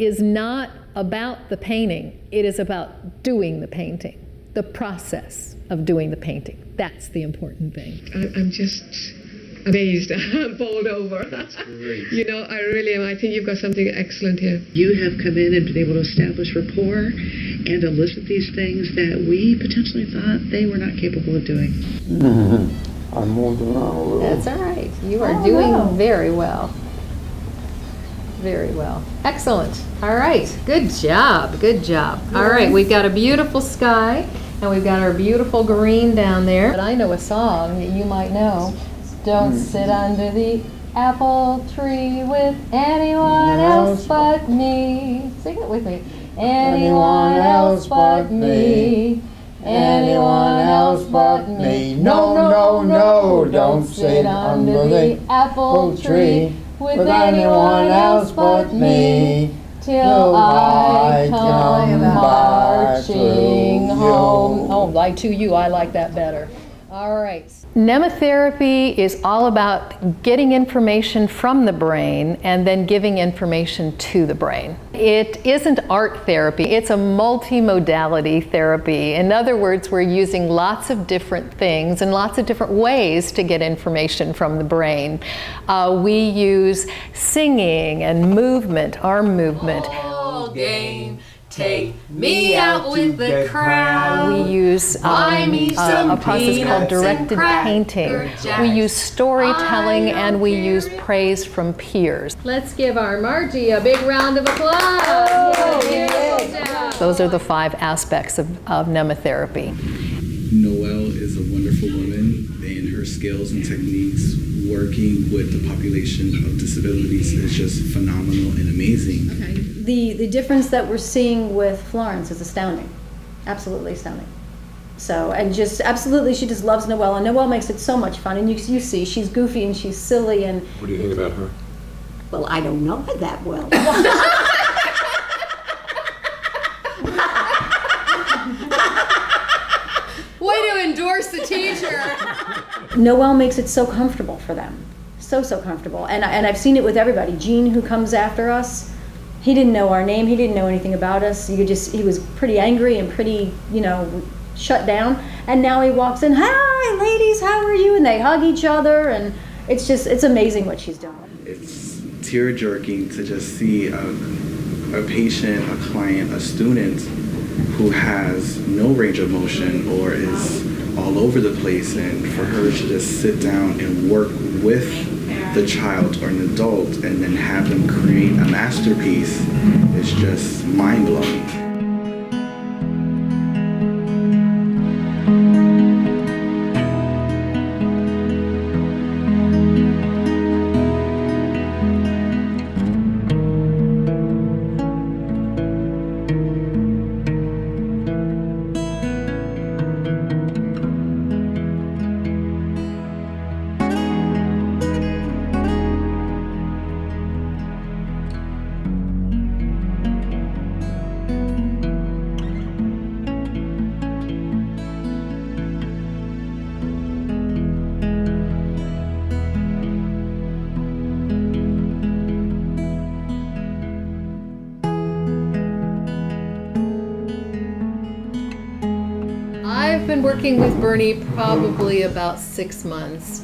is not about the painting. It is about doing the painting, the process of doing the painting. That's the important thing. I'm just amazed, bowled over. That's great. You know, I really am. I think you've got something excellent here. You have come in and been able to establish rapport and elicit these things that we potentially thought they were not capable of doing. I'm moving on a little. That's all right. You are doing very well. Very well. Excellent. All right. Good job. Good job. All right. We've got a beautiful sky, and we've got our beautiful green down there. But I know a song that you might know. Don't sit under the apple tree with anyone else but me. Sing it with me. Anyone else but me. Anyone else but me. No, no, no, don't sit under the apple tree with anyone else but me. Till I come marching home. Oh, like to you, I like that better. All right. Mnemotherapy is all about getting information from the brain and then giving information to the brain. It isn't art therapy, it's a multimodality therapy. In other words, we're using lots of different things and lots of different ways to get information from the brain. We use singing and movement, arm movement. Game. Take me out with the crowd. We use a process called directed painting. We use storytelling and we use praise from peers. Let's give our Margie a big round of applause. Those are the 5 aspects of mnemotherapy. Noelle is a wonderful woman, and her skills and techniques working with the population of disabilities is just phenomenal and amazing. Okay. The difference that we're seeing with Florence is astounding, absolutely astounding. So, and just absolutely, she just loves Noelle, and Noelle makes it so much fun. And you see, she's goofy and she's silly. And what do you think about her? Well, I don't know her that well. Way to endorse the teacher. Noelle makes it so comfortable for them, so comfortable. And I've seen it with everybody. Gene, who comes after us, he didn't know our name. He didn't know anything about us. He was pretty angry and pretty, shut down. And now he walks in, "Hi, ladies, how are you?" And they hug each other, and it's amazing what she's doing. It's tear-jerking to just see a patient, a client, a student who has no range of motion or is all over the place, and for her to just sit down and work with the child or an adult and then have them create a masterpiece is just mind-blowing. I've been working with Bernie probably about 6 months,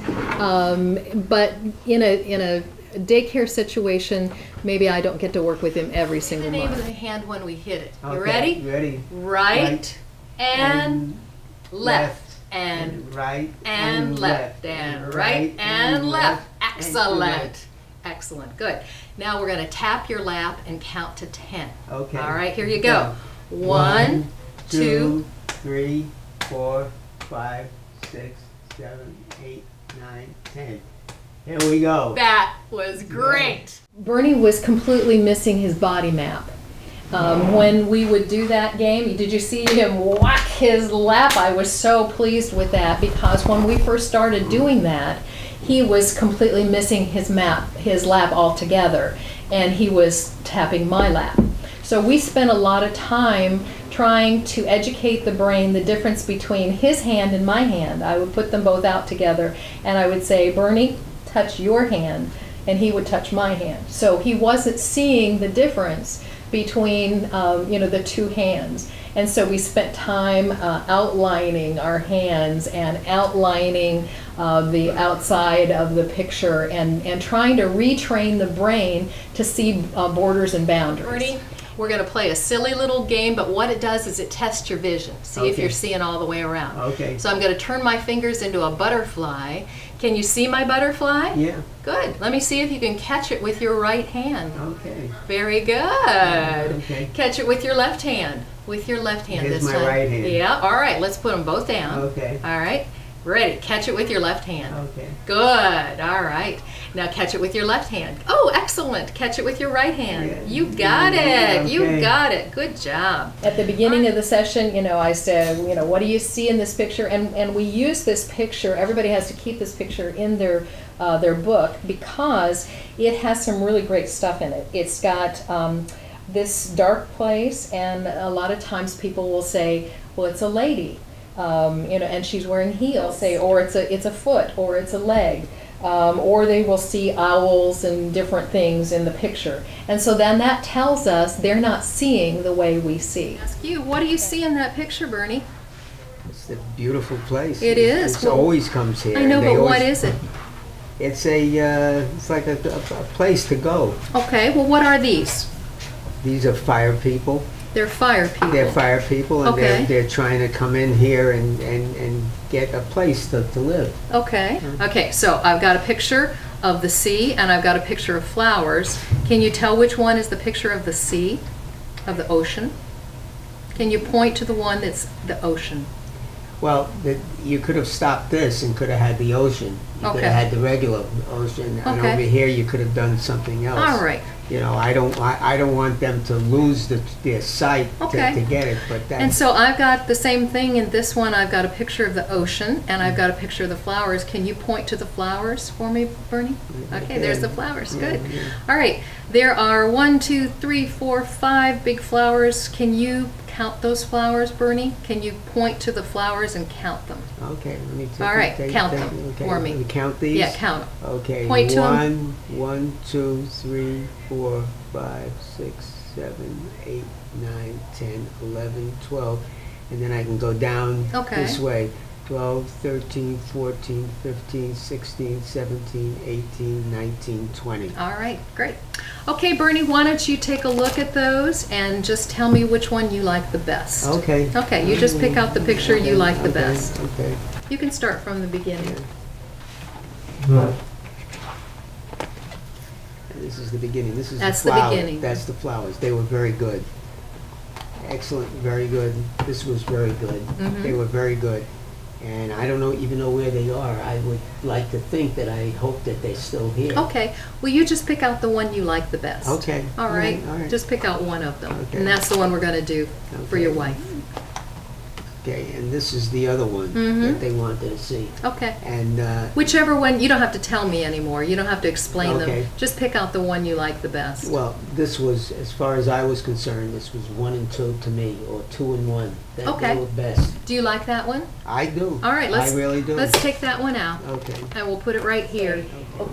but in a daycare situation, maybe I don't get to work with him every single month. Name of the hand when we hit it. You Okay, ready? Ready. Right and left and right and left and right and left. Excellent. Excellent. Good. Now we're going to tap your lap and count to 10. Okay. All right, here you go. 1, 2, 3, 4, 5, 6, 7, 8, 9, 10. Here we go. That was great. Bernie was completely missing his body map. When we would do that game, did you see him whack his lap? I was so pleased with that, because when we first started doing that, he was completely missing his lap altogether, and he was tapping my lap. So we spent a lot of time trying to educate the brain the difference between his hand and my hand. I would put them both out together, and I would say, "Bernie, touch your hand," and he would touch my hand. So he wasn't seeing the difference between the two hands. And so we spent time outlining our hands and outlining the outside of the picture and trying to retrain the brain to see borders and boundaries. Bernie, we're going to play a silly little game, but what it does is it tests your vision. See if you're seeing all the way around. Okay. So I'm going to turn my fingers into a butterfly. Can you see my butterfly? Yeah. Good. Let me see if you can catch it with your right hand. Okay. Very good. Okay. Catch it with your left hand. With your left hand Here's this my time. right hand. Yeah. All right. Let's put them both down. Okay. All right. Ready. Catch it with your left hand. Okay. Good. All right. Now catch it with your left hand. Oh, excellent. Catch it with your right hand. Yeah. You got it. Okay. You got it. Good job. At the beginning of the session, I said, what do you see in this picture? And we use this picture. Everybody has to keep this picture in their book because it has some really great stuff in it. It's got this dark place, and a lot of times people will say, well, it's a lady, and she's wearing heels, say, or it's a foot, or it's a leg, or they will see owls and different things in the picture. And so then that tells us they're not seeing the way we see. Ask you, what do you see in that picture, Bernie? It's a beautiful place. It is. It always comes here. I know, but what is it? It's it's like a place to go. Okay, well, what are these? These are fire people. They're fire people. They're fire people, and Okay. they're trying to come in here and get a place to live. Okay. Okay, so I've got a picture of the sea and I've got a picture of flowers. Can you tell which one is the picture of the sea, of the ocean? Can you point to the one that's the ocean? Well, you could have stopped this and could have had the ocean. You could have had the regular ocean, and Okay. over here you could have done something else. All right. I don't want them to lose their sight Okay. to get it, but that's... And so I've got the same thing in this one. I've got a picture of the ocean and I've got a picture of the flowers. Can you point to the flowers for me, Bernie? Okay, there's the flowers. Good. All right. There are 1, 2, 3, 4, 5 big flowers. Can you count those flowers, Bernie? Can you point to the flowers and count them? Okay, let me take All right, count take- them okay, for me. let count these? Yeah, count them. Okay, Point to 'em. 1, 2, 3, 4, 5, 6, 7, 8, 9, 10, 11, 12, and then I can go down Okay. this way. 12, 13, 14, 15, 16, 17, 18, 19, 20. All right, great. Okay, Bernie, why don't you take a look at those and just tell me which one you like the best. Okay. Okay, you just pick out the picture you like the Okay, best. Okay. You can start from the beginning. This is the beginning. This is That's the the flower. beginning. That's the flowers. They were very good. Excellent, very good. This was very good. Mhm. They were very good. And I don't even know where they are. I would like to think that I hope that they're still here. Okay, well, you just pick out the one you like the best. Okay. All right, All right. just pick out one of them. Okay. And that's the one we're going to do for Okay. your wife. Okay, and this is the other one Mhm. that they wanted to see. Okay. And Whichever one, you don't have to tell me anymore. You don't have to explain Okay. them. Just pick out the one you like the best. well, this was, as far as I was concerned, this was 1 and 2 to me, or 2 and 1. Okay. They were best. Do you like that one? I do. All right, I really do. let's take that one out. Okay. And we'll put it right here.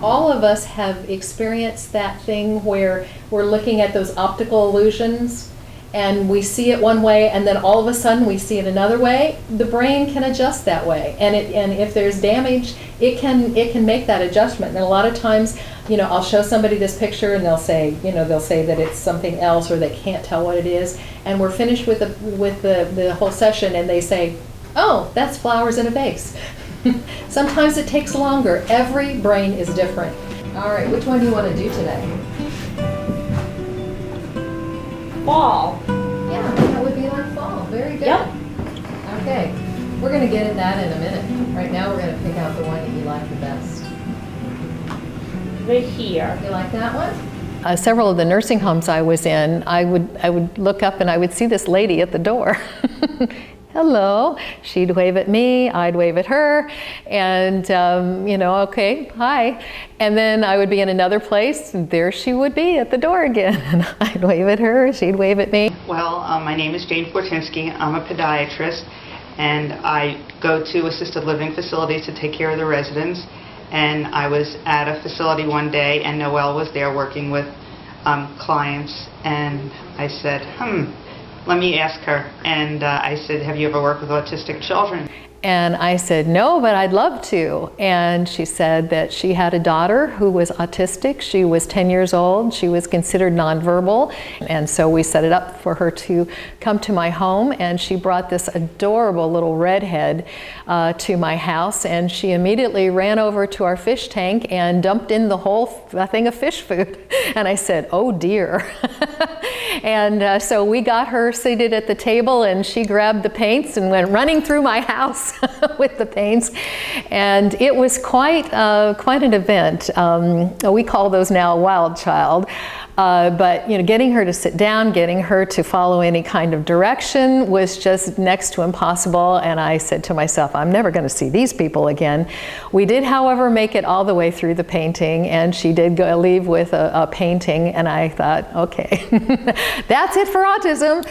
All of us have experienced that thing where we're looking at those optical illusions and we see it one way and then all of a sudden we see it another way. The brain can adjust that way, and if there's damage, it can make that adjustment. And a lot of times, I'll show somebody this picture and they'll say that it's something else or they can't tell what it is, and we're finished with the whole session and they say, oh, that's flowers in a vase. Sometimes it takes longer. Every brain is different. All right, which one do you want to do today? Fall. Yeah, that would be like fall. Very good. Yep. Okay, we're going to get at that in a minute. Right now we're going to pick out the one that you like the best. Right here. You like that one? Several of the nursing homes I was in, I would look up and I would see this lady at the door. Hello. She'd wave at me, I'd wave at her, and okay, hi. And then I would be in another place, and there she would be at the door again. And I'd wave at her, she'd wave at me. Well, my name is Jane Fortinsky. I'm a podiatrist, and I go to assisted living facilities to take care of the residents. And I was at a facility one day, and Noelle was there working with clients, and I said, let me ask her. And I said, have you ever worked with autistic children? And I said, no, but I'd love to. And she said that she had a daughter who was autistic. She was 10 years old. She was considered nonverbal. And so we set it up for her to come to my home. And she brought this adorable little redhead to my house. And she immediately ran over to our fish tank and dumped in the whole thing of fish food. And I said, oh dear. And so we got her seated at the table, and she grabbed the paints and went running through my house with the paints, and it was quite an event. We call those now a wild child, but you know, getting her to sit down, getting her to follow any kind of direction was just next to impossible. And I said to myself, I'm never going to see these people again. We did, however, make it all the way through the painting, and she did leave with a painting, and I thought, okay, that's it for autism.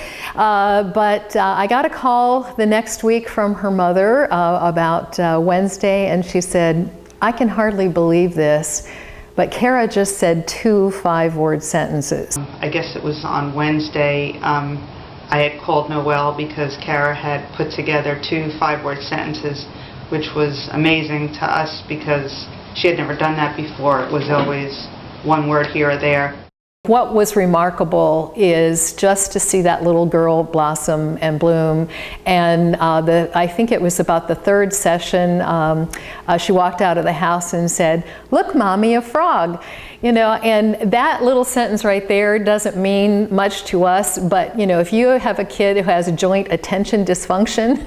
But I got a call the next week from her mother about Wednesday, and she said, I can hardly believe this, but Kara just said 2 5-word sentences. I guess it was on Wednesday. I had called Noelle because Kara had put together 2 5-word sentences, which was amazing to us because she had never done that before. It was always one word here or there. What was remarkable is just to see that little girl blossom and bloom. And I think it was about the 3rd session, she walked out of the house and said, "Look, Mommy, a frog." You know, and that little sentence right there doesn't mean much to us, but you know, if you have a kid who has joint attention dysfunction,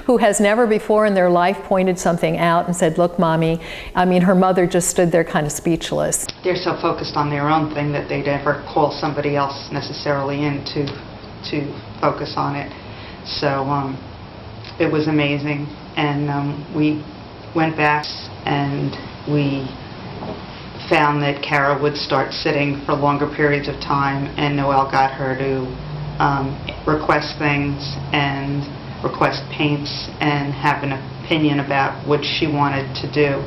who has never before in their life pointed something out and said, "Look, Mommy," I mean, her mother just stood there kind of speechless. They're so focused on their own thing that they never call somebody else necessarily in to focus on it. So it was amazing, and we went back and we found that Kara would start sitting for longer periods of time, and Noelle got her to request things and request paints and have an opinion about what she wanted to do.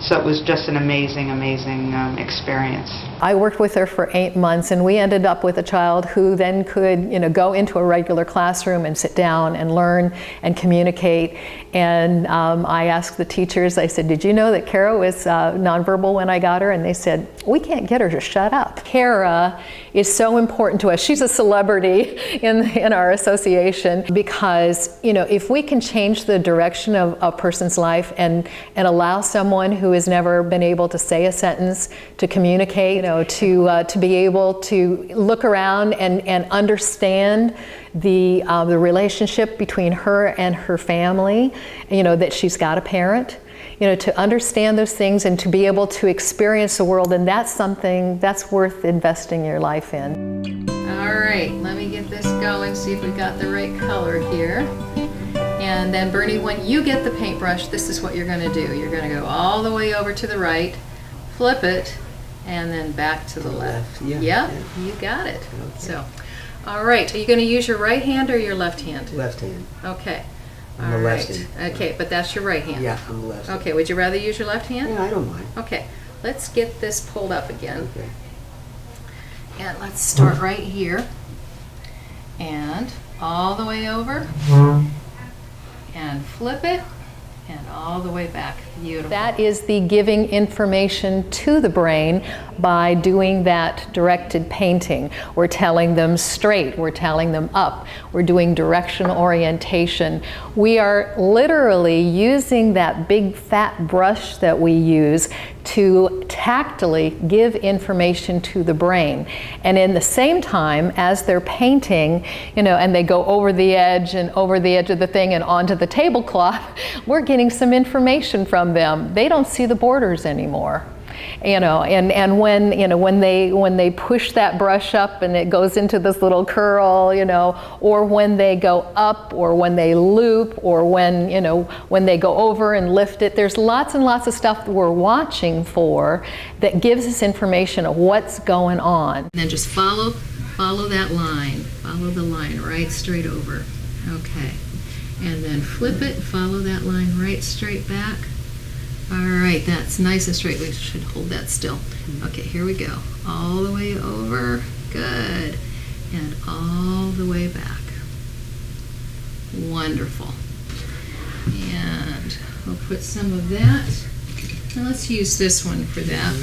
So it was just an amazing, amazing experience. I worked with her for 8 months, and we ended up with a child who then could, you know, go into a regular classroom and sit down and learn and communicate. And I asked the teachers, I said, "Did you know that Kara was nonverbal when I got her?" And they said, "We can't get her to shut up." Kara is so important to us. She's a celebrity in our association because, you know, if we can change the direction of a person's life and allow someone who has never been able to say a sentence to communicate, you know, to be able to look around and understand the relationship between her and her family, you know, that she's got a parent, you know, to understand those things and to be able to experience the world, and that's something that's worth investing your life in. All right, let me get this going, see if we got the right color here. And then Bernie, when you get the paintbrush, this is what you're going to do. You're going to go all the way over to the right, flip it, and then back to the left. Yeah, you got it. Okay. So, all right, are you going to use your right hand or your left hand? Left hand. Okay. I'm the lefty. Okay, but that's your right hand. Yeah, I'm the lefty. Okay, would you rather use your left hand? Yeah, I don't mind. Okay, let's get this pulled up again. Okay. And let's start right here. And all the way over. And flip it. And all the way back. Beautiful. That is the giving information to the brain by doing that directed painting. We're telling them straight, we're telling them up, we're doing directional orientation. We are literally using that big fat brush that we use to tactily give information to the brain. And in the same time as they're painting, you know, and they go over the edge and over the edge of the thing and onto the tablecloth, we're getting some information from them. They don't see the borders anymore. You know, and when, you know, when they push that brush up and it goes into this little curl, you know, or when they go up, or when they loop, or when, you know, when they go over and lift it, there's lots and lots of stuff that we're watching for that gives us information of what's going on. And then just follow that line. Follow the line right straight over. Okay. And then flip it, follow that line right straight back. All right, that's nice and straight. We should hold that still. Okay, here we go. All the way over. Good. And all the way back. Wonderful. And we'll put some of that. Now let's use this one for that.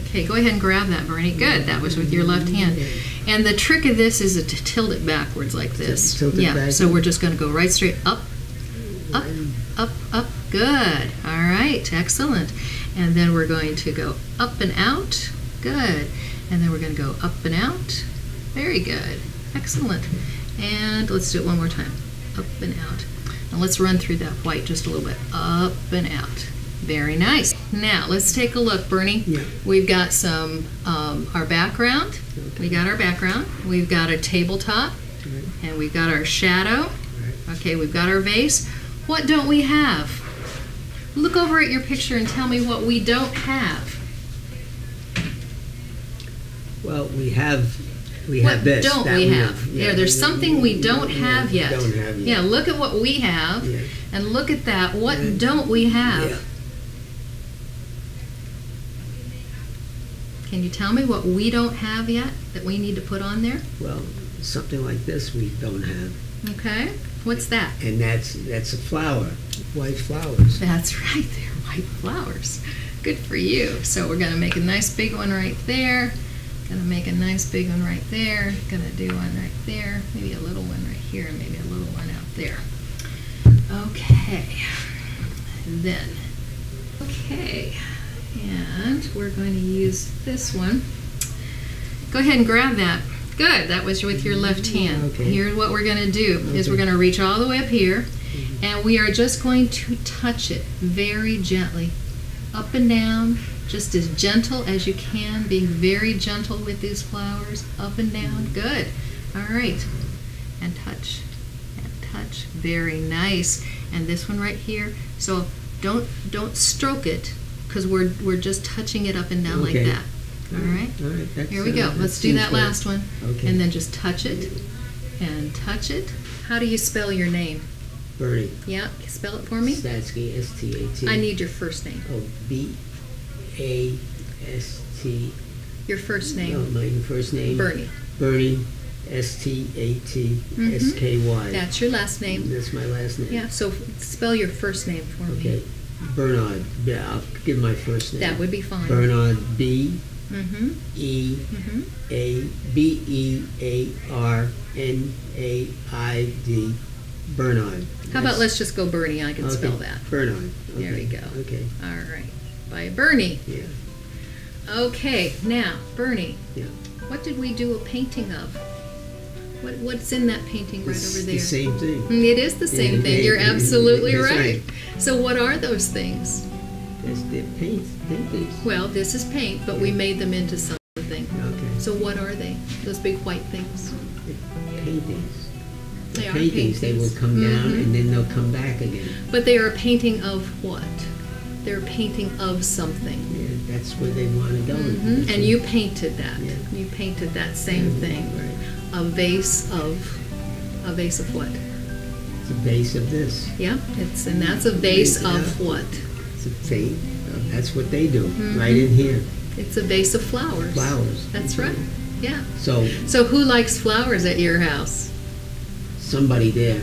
Okay, go ahead and grab that, Bernie. Good, that was with your left hand. And the trick of this is to tilt it backwards like this. Yeah, so we're just going to go right straight up, up, up, up. Good. All right, excellent. And then we're going to go up and out. Good. And then we're going to go up and out. Very good. Excellent. And let's do it one more time. Up and out. Now let's run through that white just a little bit. Up and out. Very nice. Now let's take a look, Bernie. Yeah. We've got some our background. We got our background. We've got a tabletop, and we've got our shadow. Okay, we've got our vase. What don't we have? Look over at your picture and tell me what we don't have. Well, we have What this. don't that we have? Yeah, There's something we don't have yet. Don't have yet. Yeah, look at what we have, and look at that. What don't we have? Yeah. Can you tell me what we don't have yet that we need to put on there? Well, something like this we don't have. Okay. What's that? And that's a flower, white flowers. That's right, they're white flowers. Good for you. So we're going to make a nice big one right there. Going to make a nice big one right there. Going to do one right there. Maybe a little one right here, and maybe a little one out there. Okay. And then, okay. And we're going to use this one. Go ahead and grab that. Good, that was with your left hand. Okay. Here's what we're going to do is we're going to reach all the way up here, and we are just going to touch it very gently, up and down, just as gentle as you can, being very gentle with these flowers, up and down. Good. All right. And touch, very nice. And this one right here. So don't stroke it, because we're just touching it up and down like that. All right. All right. Here we go. Let's do that last one. Okay. And then just touch it and touch it. How do you spell your name? Bernie. Yeah. Spell it for me. Statsky, S-T-A-T. I need your first name. Oh, B-A-S-T. Your first name. No, my first name. Bernie. Bernie. S-T-A-T-S-K-Y. That's your last name. That's my last name. Yeah, so spell your first name for me. Okay. Bernard. Yeah, I'll give my first name. That would be fine. Bernard. B-E-A-B-E-A-R-N-A-I-D. Bernard. How about let's just go Bernie? I can spell that. Bernard. Okay. There we go. Okay. All right. By Bernie. Yeah. Okay, now, Bernie. Yeah. What did we do a painting of? What's in that painting right over there? The same thing. It is the same thing. You're absolutely That's right. So what are those things? That's the paintings. Well, this is paint, but we made them into something. Okay. So what are they? Those big white things? Paintings. They are paintings. They will come down and then they'll come back again. But they are a painting of what? They're a painting of something. Yeah, that's where they want to go. And you painted that. Yeah. You painted that same thing. Right. A vase of what? It's a vase of this. Yeah, and that's a vase of what? It's a vase. That's what they do right in here. It's a vase of flowers. Flowers. That's right. Yeah. So who likes flowers at your house? Somebody there.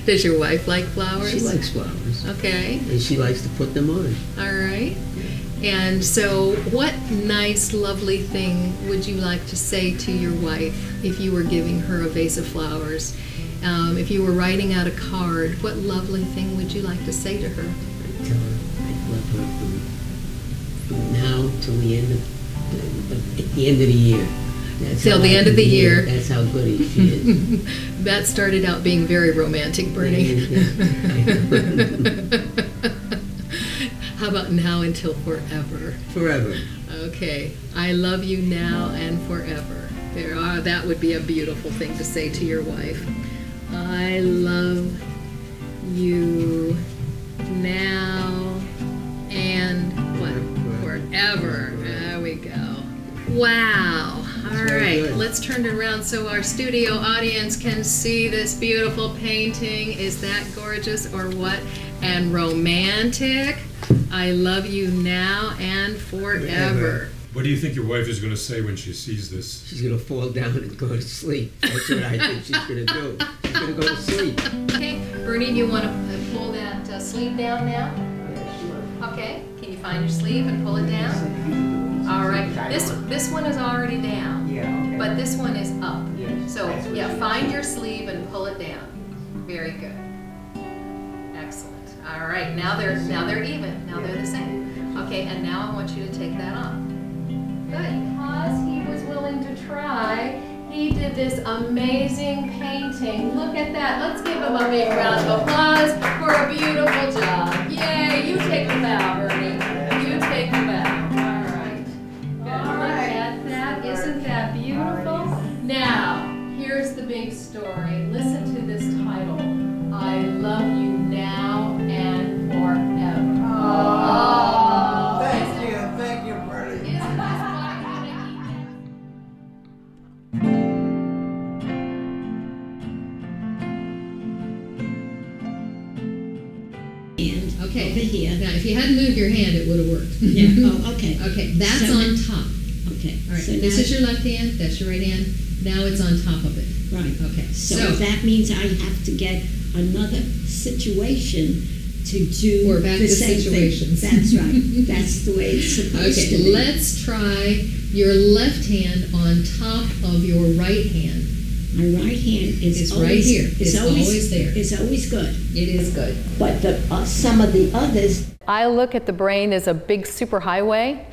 Does your wife like flowers? She likes flowers. Okay. And she likes to put them on. All right. And so what nice, lovely thing would you like to say to your wife if you were giving her a vase of flowers? If you were writing out a card, what lovely thing would you like to say to her? I'd tell her I love her from now till the end of the end of the year. Till the end of the year. That's how good she is. That started out being very romantic, Bernie. How about now until forever? Forever. Okay. I love you now and forever. That would be a beautiful thing to say to your wife. I love you now and what? Forever. There we go. Wow. All right, good. let's turn it around so our studio audience can see this beautiful painting. Is that gorgeous or what? And romantic. I love you now and forever. What do you think your wife is going to say when she sees this? She's going to fall down and go to sleep. That's what I think she's going to do. She's going to go to sleep. Okay, Bernie, do you want to pull that sleeve down now? Yeah, sure. Okay, can you find your sleeve and pull it down? All right, this one is already down. Yeah, okay. But this one is up. Yes. So yeah, find your sleeve and pull it down. Very good. Excellent. All right, now they're even. Now they're the same. Okay, and now I want you to take that off. Good. Because he was willing to try, he did this amazing painting. Look at that. Let's give him a big round of applause for a beautiful job. Yay! You take the bow, Bernie. You take the bow. All right. Good. Look at that. Isn't that beautiful? Now, here's the big story. Listen to this title. I love you now and forever. Oh, thank you, Bernie. Isn't this Okay. Over here. Now, if you hadn't moved your hand, it would have worked. Yeah. Oh, okay. Okay, that's So on top. Okay. All right, So this now- is your left hand, that's your right hand. Now it's on top of it. Right. Okay, So so that means I have to get another situation to do we're back the to same situations. thing. That's right. That's the way it's supposed to okay, be. let's try your left hand on top of your right hand. My right hand is It's always, right here. It's It's always there. It's always good. It is good. But the some of the others. I look at the brain as a big superhighway,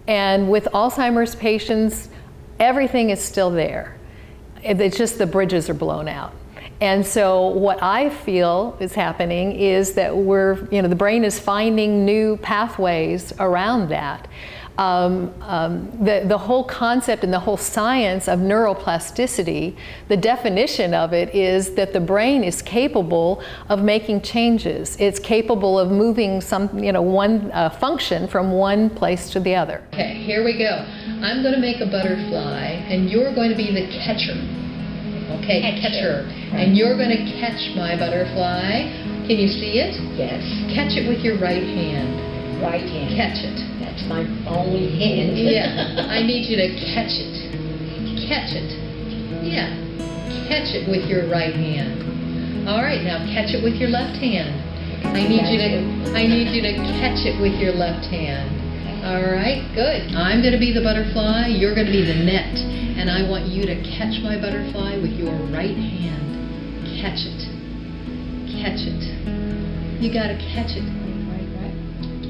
and with Alzheimer's patients, everything is still there. It's just the bridges are blown out. And so what I feel is happening is that the brain is finding new pathways around that. The whole concept and the whole science of neuroplasticity, the definition of it is that the brain is capable of making changes. It's capable of moving one function from one place to the other. Okay, here we go. I'm going to make a butterfly, and you're going to be the catcher. Okay, catcher. And you're going to catch my butterfly. Can you see it? Yes. Catch it with your right hand. Right hand. Catch it. That's my only hand. Yeah, I need you to catch it. Catch it. Yeah, catch it with your right hand. All right, now catch it with your left hand. I need you to catch it with your left hand. All right, good. I'm going to be the butterfly, you're going to be the net, and I want you to catch my butterfly with your right hand. Catch it. Catch it. You got to catch it.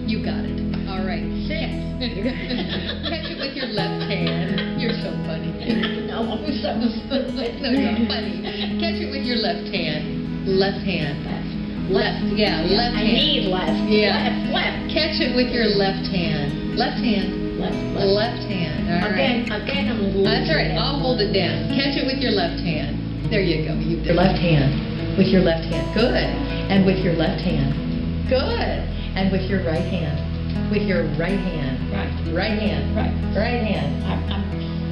You got it. All right, sit. Catch it with your left hand. You're so funny. No, I'm so stupid. No, you're funny. Catch it with your left hand. Left hand. Left. Yeah, left hand. I need left. Yeah. Left. Catch it with your left hand. Left hand. Left hand. All right. Again, I'm losing. That's all right. I'll hold it down. Catch it with your left hand. There you go. Your left hand. With your left hand. Good. And with your left hand. Good. And with your right hand. With your right hand. Right. Right hand. Right. Right hand.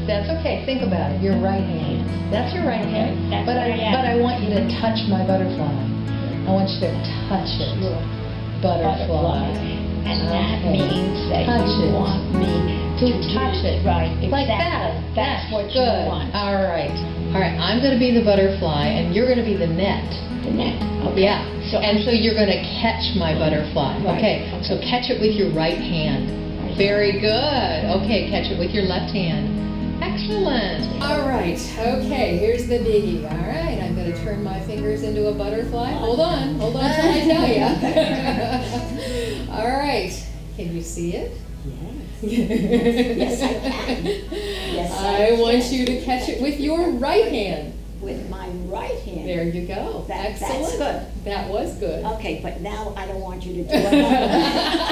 That's okay. Think about it. Your right hand. That's your right hand. That's But I want you to touch my butterfly. I want you to touch it. Butterfly. And that Okay. means that Touch you it. want me To touch it. Right. Like Exactly. that. That's what you Good. want. All right. All right. I'm going to be the butterfly, and you're going to be the net. The net. Okay. Yeah. So you're going to catch my butterfly. Right. Okay. So catch it with your right hand. Right. Very good. Okay. Catch it with your left hand. Excellent. All right. Okay. Here's the biggie. All right. I'm going to turn my fingers into a butterfly. Hold on. Hold on till I tell you. All right. Can you see it? Yes, I can. Yes, I want you to catch it with your right hand. With my right hand. There you go. That's Excellent. good. That was good. Okay, but now I don't want you to do it.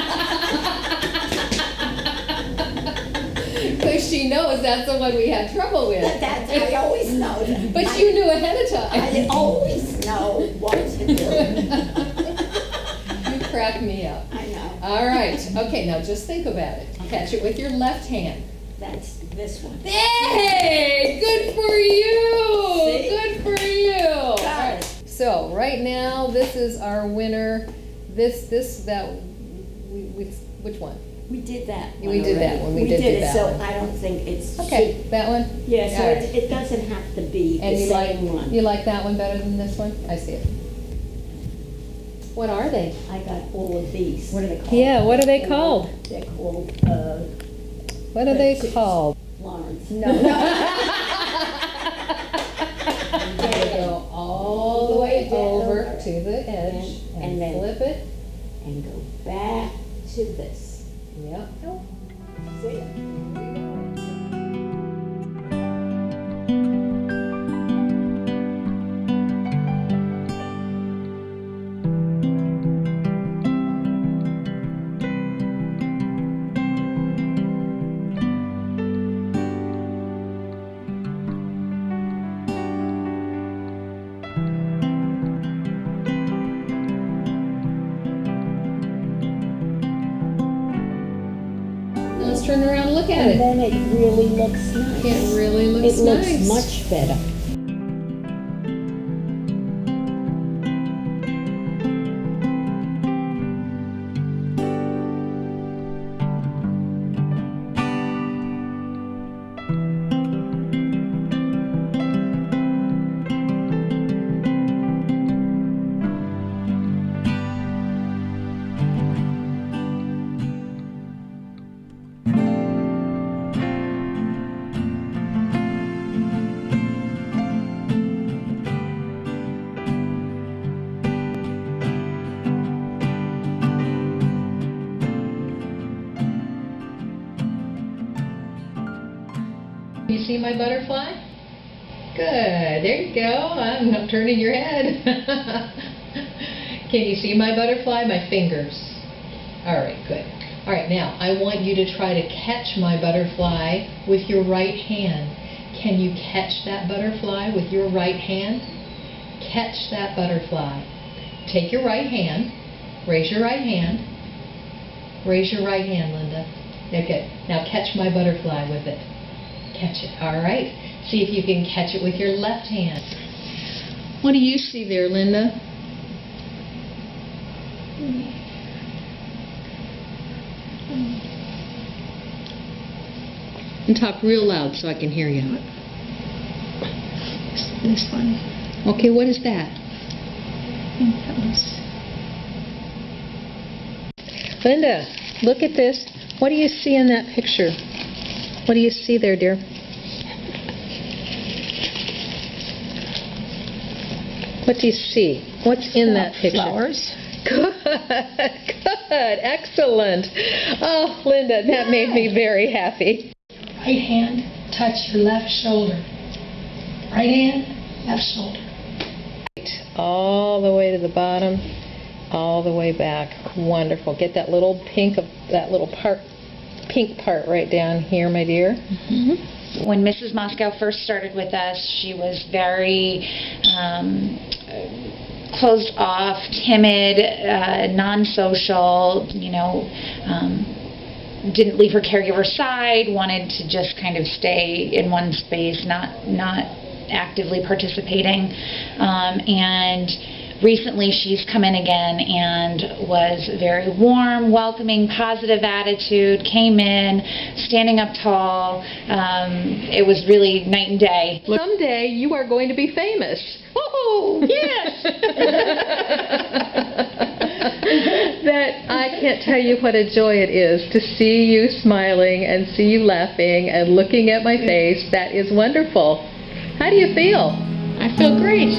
Because she knows that's the one we had trouble with. I always know that. But you knew ahead of time. I always know what to do. You crack me up. I know. All right. Okay, now just think about it. Catch it with your left hand. That's This one. Hey, good for you. See? Good for you. Got All right. So right now, this is our winner. Which one? We did that one. We did that one. We did it, that so one. I don't think it's... Okay, that one? Yeah, so All right. it doesn't have to be And the you same like, one. you like that one better than this one? I see it. What are they? I got all of these. What are they called? Yeah, what are they called? They're called, What are they called? Florence. No. You go all the way over to the edge and then flip it. And go back to this. Yep. See it? Let's turn around and look at it. And then it really looks nice. It really looks nice. It looks much better. You see my butterfly? Good, there you go. I'm not turning your head. Can you see my butterfly? My fingers. All right, good. All right, now I want you to try to catch my butterfly with your right hand. Can you catch that butterfly with your right hand? Catch that butterfly. Take your right hand, raise your right hand. Raise your right hand, Linda. Okay, now catch my butterfly with it. Catch it. All right. See if you can catch it with your left hand. What do you see there, Linda? And talk real loud so I can hear you. This one. Okay, what is that? I think that was... Linda, look at this. What do you see in that picture? What do you see there, dear? What do you see? What's in that picture? Flowers. Good, good, excellent. Oh, Linda, that made me very happy. Right hand, touch your left shoulder. Right hand, left shoulder. All the way to the bottom, all the way back. Wonderful. Get that little pink part right down here, my dear. Mm-hmm. When Mrs. Moscow first started with us, she was very closed off, timid, non-social, didn't leave her caregiver's side, wanted to just kind of stay in one space, not actively participating. And recently she's come in again and was very warm, welcoming, positive attitude, came in, standing up tall. It was really night and day. Someday you are going to be famous. Oh, yes! That I can't tell you what a joy it is to see you smiling and see you laughing and looking at my face. That is wonderful. How do you feel? I feel great.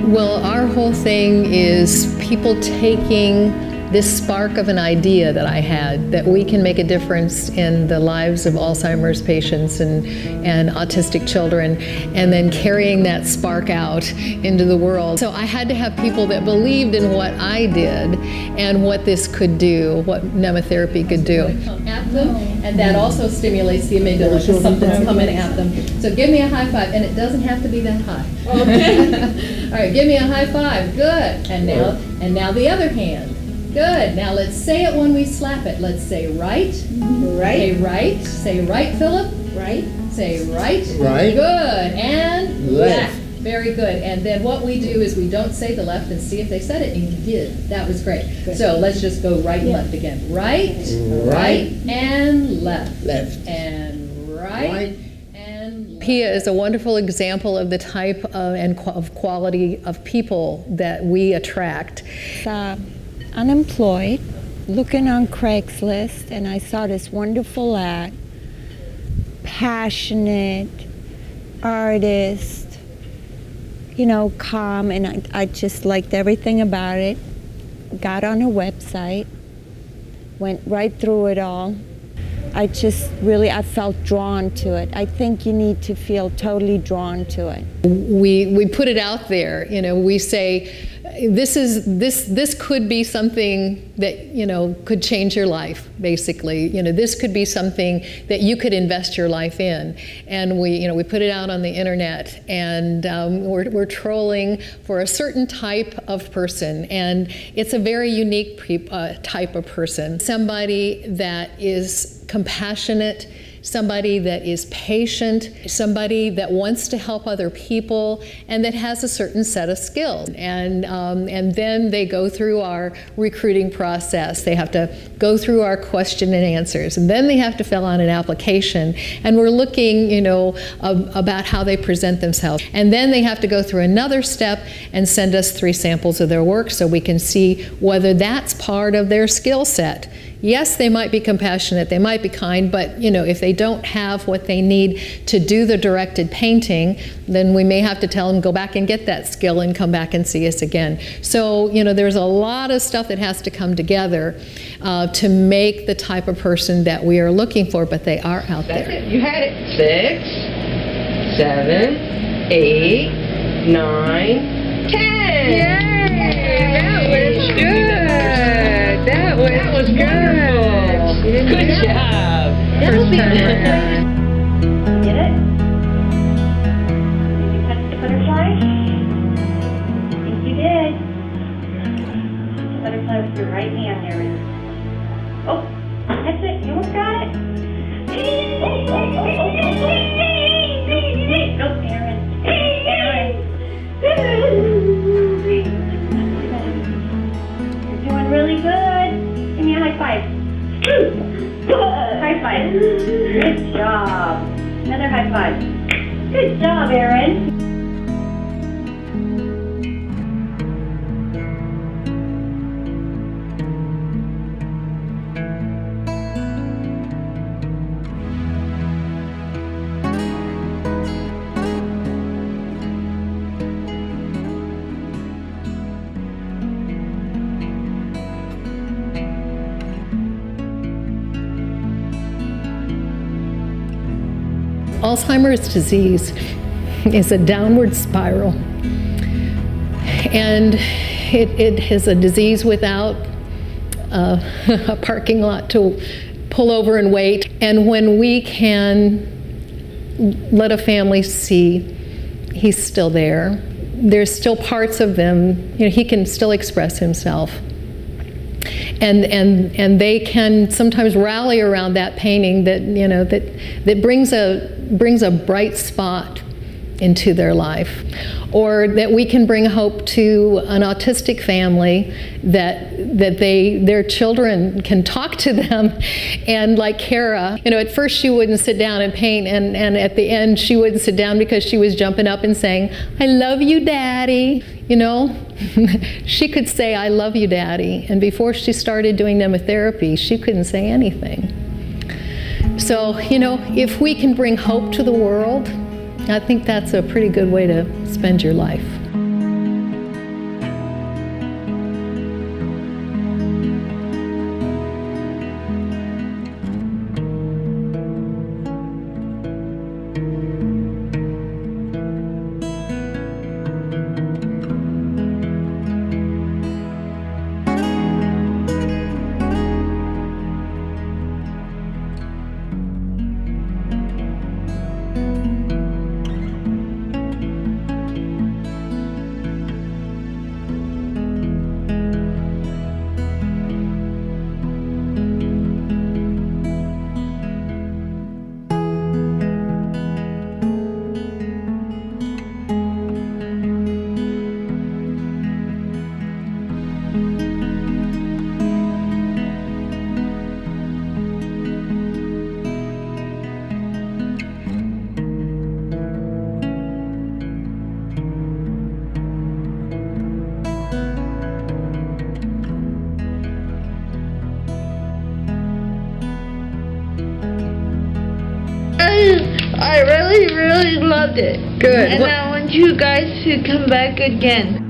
Well, our whole thing is people taking this spark of an idea that I had, that we can make a difference in the lives of Alzheimer's patients and autistic children, and then carrying that spark out into the world. So I had to have people that believed in what I did and what this could do, what nematherapy could do. At them, and that also stimulates the amygdala because something's coming at them. So give me a high five, and it doesn't have to be that high. Okay. All right, give me a high five. Good. And now the other hand. Good. Now let's say it when we slap it. Let's say right. Right. Say right. Say right, Philip. Right. Say right. Right. Good. And left. Very good. And then what we do is we don't say the left and see if they said it, and you did. That was great. Good. So let's just go right and left again. Right. Right. And left. Left. And right. Pia is a wonderful example of the type of quality of people that we attract. Unemployed, looking on Craigslist, and I saw this wonderful ad. Passionate, artist, you know, calm, and I just liked everything about it. Got on a website, went right through it all. I felt drawn to it. I think you need to feel totally drawn to it. We put it out there, you know, we say, this could be something that, you know, could change your life, basically. You know, this could be something that you could invest your life in. And we put it out on the internet, and we're trolling for a certain type of person, and it's a very unique type of person. Somebody that is compassionate, somebody that is patient, somebody that wants to help other people, and that has a certain set of skills. And then they go through our recruiting process. They have to go through our question and answers, and then they have to fill out an application. And we're looking, you know, about how they present themselves. And then they have to go through another step and send us 3 samples of their work so we can see whether that's part of their skill set. Yes, they might be compassionate, they might be kind, but you know, if they don't have what they need to do the directed painting, then we may have to tell them, go back and get that skill and come back and see us again. So, you know, there's a lot of stuff that has to come together to make the type of person that we are looking for, but they are out there. That's it. You had it. 6, 7, 8, 9, 10. Yay! That was good. That was good. Good job. First time. Get it? Did you touch the butterfly? I think you did. Touch the butterfly with your right hand, Erin. Oh, that's it. You almost got it. No, Erin. You're doing really good. Give me a high five. High five. Good job. Another high five. Good job, Erin. Alzheimer's disease is a downward spiral, and it is a disease without a parking lot to pull over and wait. And when we can let a family see he's still there, there's still parts of them, you know, he can still express himself. And they can sometimes rally around that painting that, you know, that brings a bright spot into their life. Or that we can bring hope to an autistic family that their children can talk to them. And like Kara, you know, at first she wouldn't sit down and paint, and at the end she wouldn't sit down because she was jumping up and saying, "I love you, Daddy." You know, she could say, "I love you, Daddy." And before she started doing nematherapy, she couldn't say anything. So, you know, if we can bring hope to the world, I think that's a pretty good way to spend your life. I really, really loved it. Good. And I want you guys to come back again.